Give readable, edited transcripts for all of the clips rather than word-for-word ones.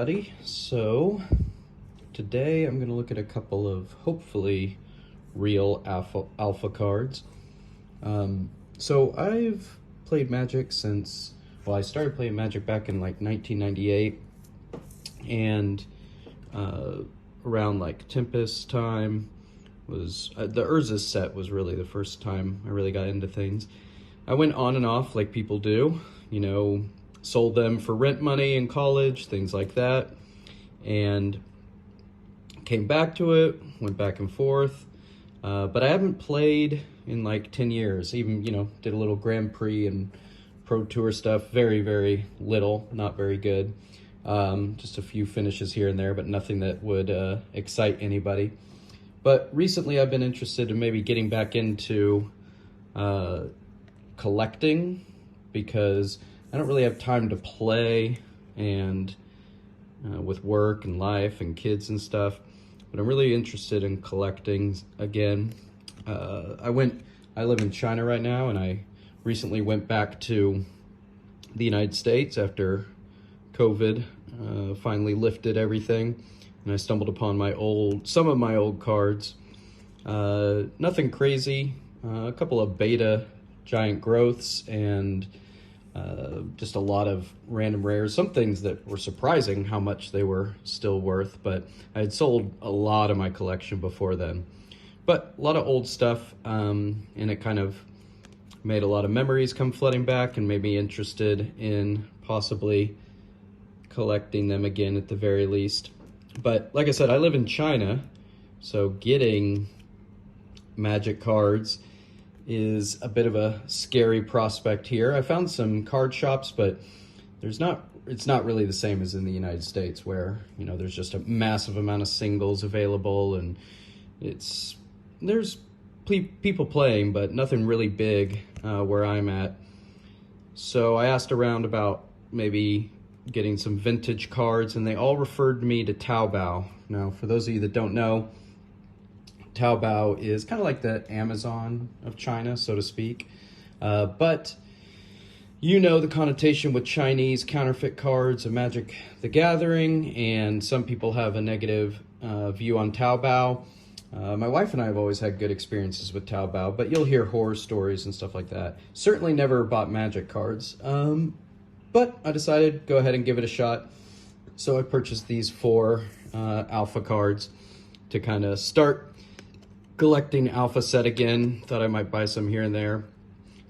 everybody. So today I'm going to look at a couple of hopefully real alpha cards. So I've played Magic since, well, I started playing Magic back in like 1998, and around like Tempest time was the Urza set was really the first time I really got into things. I went on and off like people do, you know, sold them for rent money in college, things like that, and came back to it, went back and forth, but I haven't played in like 10 years, even, you know, did a little Grand Prix and Pro Tour stuff, very, very little, not very good, just a few finishes here and there, but nothing that would excite anybody. But recently I've been interested in maybe getting back into collecting, because I don't really have time to play, and with work and life and kids and stuff, but I'm really interested in collecting again. I live in China right now, and I recently went back to the United States after COVID finally lifted everything, and I stumbled upon some of my old cards. Nothing crazy, a couple of beta giant growths, and just a lot of random rares, some things that were surprising how much they were still worth, but I had sold a lot of my collection before then. But a lot of old stuff, and it kind of made a lot of memories come flooding back and made me interested in possibly collecting them again at the very least. But like I said, I live in China, so getting Magic cards is a bit of a scary prospect here. I found some card shops, but it's not really the same as in the United States, where, you know, there's just a massive amount of singles available, and there's people playing, but nothing really big where I'm at. So I asked around about maybe getting some vintage cards, and they all referred me to Taobao. Now, for those of you that don't know, Taobao is kind of like the Amazon of China, so to speak. But you know the connotation with Chinese counterfeit cards of Magic the Gathering, and some people have a negative view on Taobao. My wife and I have always had good experiences with Taobao, but you'll hear horror stories and stuff like that. Certainly never bought Magic cards, but I decided go ahead and give it a shot. So I purchased these 4 alpha cards to kind of start collecting alpha set again. Thought I might buy some here and there.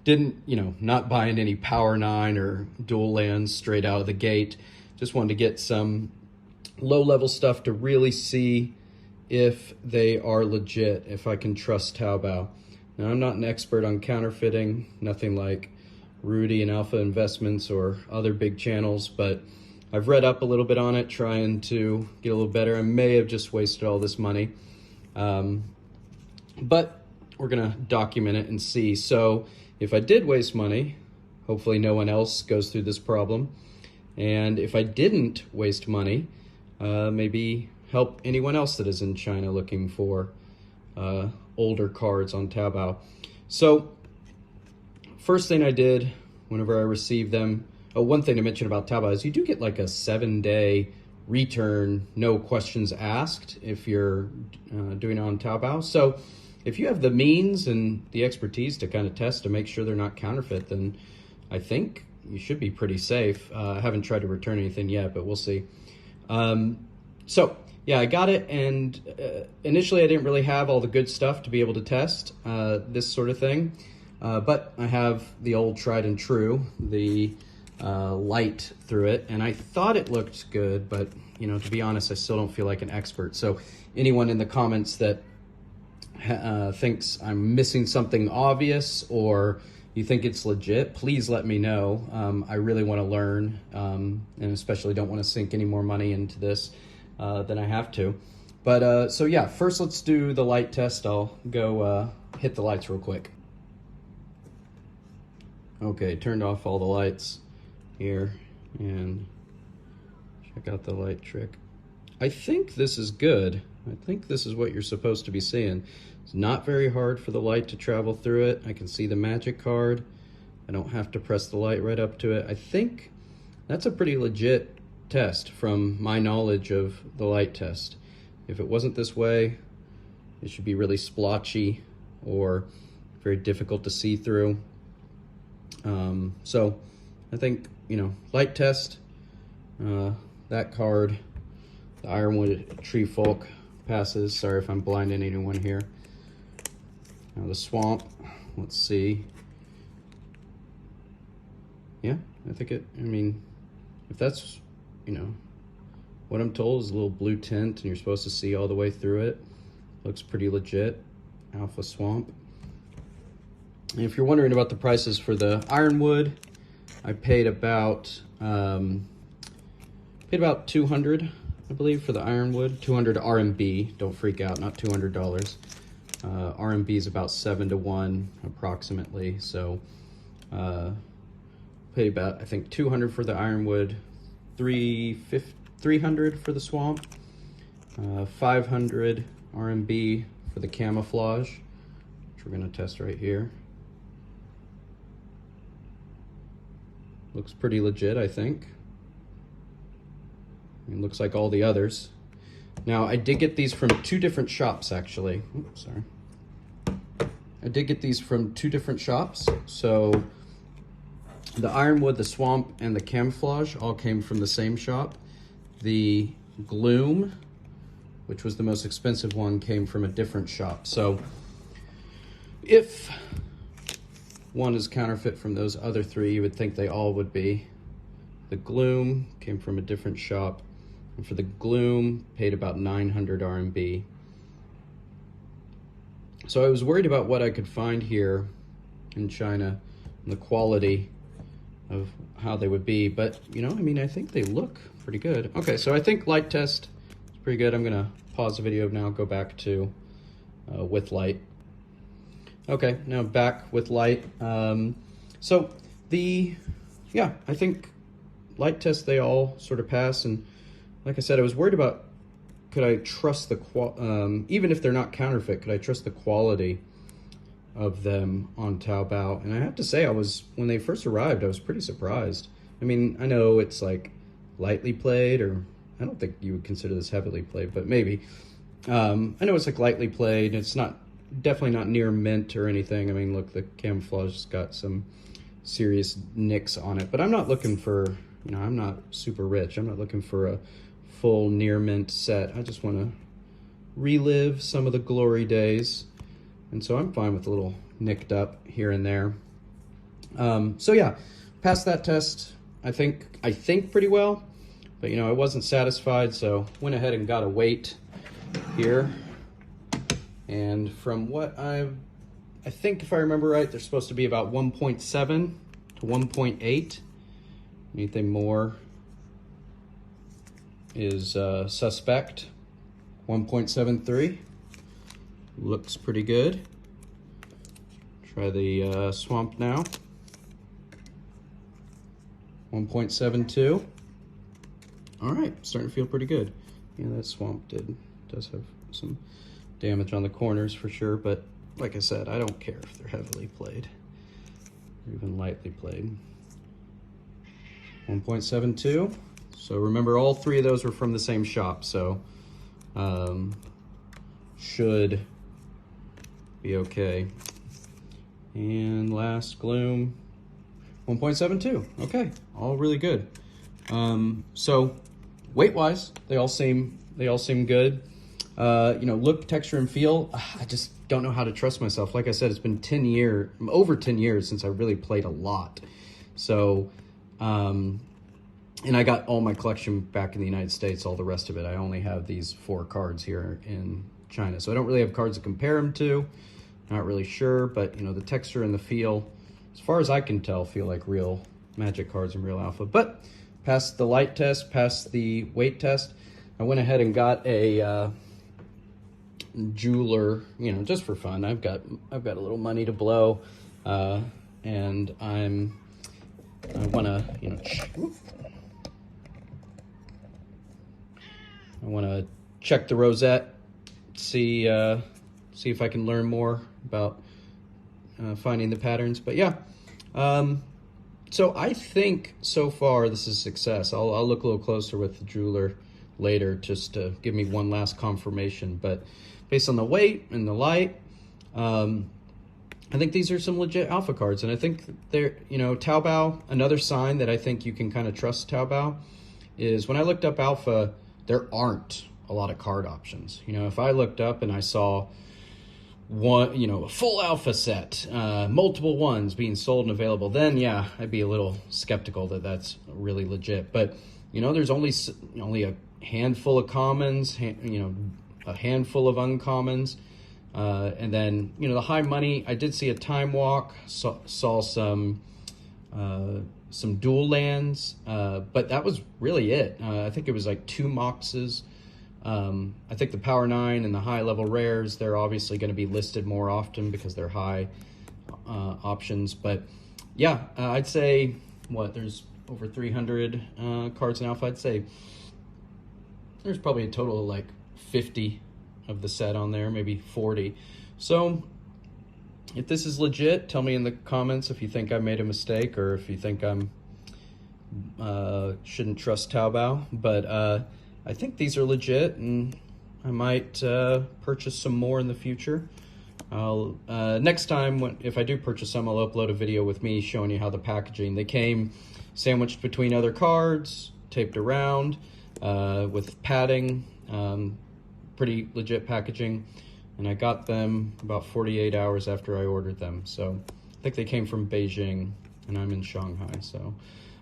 Didn't, you know, not buying any Power 9 or dual lands straight out of the gate. Just wanted to get some low-level stuff to really see if they are legit, if I can trust Taobao. Now, I'm not an expert on counterfeiting, nothing like Rudy and Alpha Investments or other big channels, but I've read up a little bit on it, trying to get a little better. I may have just wasted all this money. But we're gonna document it and see. So if I did waste money, hopefully no one else goes through this problem. And if I didn't waste money, maybe help anyone else that is in China looking for older cards on Taobao. So first thing I did whenever I received them, one thing to mention about Taobao is you do get like a 7-day return, no questions asked, if you're doing it on Taobao. So if you have the means and the expertise to kind of test to make sure they're not counterfeit, then I think you should be pretty safe. I haven't tried to return anything yet, but we'll see. So yeah, I got it, and initially I didn't really have all the good stuff to be able to test this sort of thing, but I have the old tried and true, the light through it, and I thought it looked good, but, you know, to be honest, I still don't feel like an expert. So anyone in the comments that thinks I'm missing something obvious, or you think it's legit, please let me know. I really want to learn, and especially don't want to sink any more money into this than I have to. But so yeah, first let's do the light test. I'll go hit the lights real quick. Okay, turned off all the lights here, and check out the light trick. I think this is good. I think this is what you're supposed to be seeing. It's not very hard for the light to travel through it. I can see the Magic card. I don't have to press the light right up to it. I think that's a pretty legit test from my knowledge of the light test. If it wasn't this way, it should be really splotchy or very difficult to see through. So I think, light test, that card, the Ironwood Tree Folk passes. Sorry if I'm blinding anyone here. Now the Swamp, let's see. Yeah, I think if that's, what I'm told is a little blue tint and you're supposed to see all the way through it. Looks pretty legit. Alpha Swamp. And if you're wondering about the prices for the Ironwood, I paid about 200, I believe, for the Ironwood. 200 RMB. Don't freak out, not $200. RMB is about 7 to 1 approximately. So paid about, I think, 200 for the Ironwood, 300 for the Swamp, 500 RMB for the Camouflage, which we're going to test right here. Looks pretty legit, I think. It looks like all the others. Now, I did get these from 2 different shops, actually. Oops, sorry. I did get these from 2 different shops. So the Ironwood, the Swamp, and the Camouflage all came from the same shop. The Gloom, which was the most expensive one, came from a different shop. So if one is counterfeit from those other 3, you would think they all would be. The Gloom came from a different shop, and for the Gloom, paid about 900 RMB. So I was worried about what I could find here in China and the quality of how they would be, but I think they look pretty good. Okay, so I think light test is pretty good. I'm gonna pause the video now, go back to with light. Okay, now back with light. I think light test, they all sort of pass. And like I said, I was worried about, could I trust even if they're not counterfeit, could I trust the quality of them on Taobao? And I have to say, when they first arrived, I was pretty surprised. I know it's like lightly played, or I don't think you would consider this heavily played, but maybe. I know it's like lightly played. It's definitely not near mint or anything. Look, the Camouflage has got some serious nicks on it, but I'm not looking for, I'm not super rich. I'm not looking for a full near mint set. I just want to relive some of the glory days. And so I'm fine with a little nicked up here and there. So yeah, passed that test, I think pretty well, but I wasn't satisfied, so went ahead and got a weight here. And from what I think, if I remember right, they're supposed to be about 1.7 to 1.8. Anything more is suspect. 1.73. Looks pretty good. Try the Swamp now. 1.72. All right, starting to feel pretty good. Yeah, that Swamp does have some damage on the corners for sure, but like I said, I don't care if they're heavily played or even lightly played. 1.72. So remember, all 3 of those were from the same shop, so should be okay. And last Gloom, 1.72. Okay, all really good. So weight-wise, they all seem good. Look, texture, and feel, I just don't know how to trust myself. Like I said, it's been over 10 years since I really played a lot. So, and I got all my collection back in the United States, all the rest of it. I only have these 4 cards here in China. So I don't really have cards to compare them to. Not really sure, but the texture and the feel, as far as I can tell, feel like real Magic cards and real Alpha. But passed the light test, passed the weight test. I went ahead and got a jeweler, just for fun. I've got a little money to blow, and I want to check the rosette, see if I can learn more about finding the patterns. But yeah, So I think so far this is success. I'll look a little closer with the jeweler later just to give me one last confirmation. But based on the weight and the light, I think these are some legit alpha cards. And I think they're, Taobao, another sign that I think you can kind of trust Taobao is when I looked up alpha, there aren't a lot of card options. If I looked up and I saw one, a full alpha set, multiple ones being sold and available, then yeah, I'd be a little skeptical that that's really legit. But there's only a handful of commons, a handful of uncommons, and then the high money. I did see a time walk, saw some dual lands, but that was really it. I think it was like 2 moxes. I think the Power 9 and the high level rares, they're obviously going to be listed more often because they're high options. But yeah, I'd say there's over 300 cards in alpha. I'd say there's probably a total of like 50 of the set on there, maybe 40. So if this is legit, tell me in the comments if you think I made a mistake or if you think I'm shouldn't trust Taobao. But I think these are legit, and I might purchase some more in the future. I'll next time, if I do purchase some, I'll upload a video with me showing you how the packaging. They came sandwiched between other cards, taped around, with padding, pretty legit packaging, and I got them about 48 hours after I ordered them. So I think they came from Beijing, and I'm in Shanghai. So,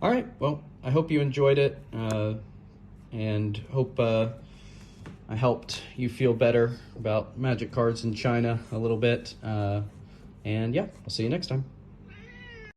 all right, well, I hope you enjoyed it. And hope I helped you feel better about magic cards in China a little bit. And yeah, I'll see you next time.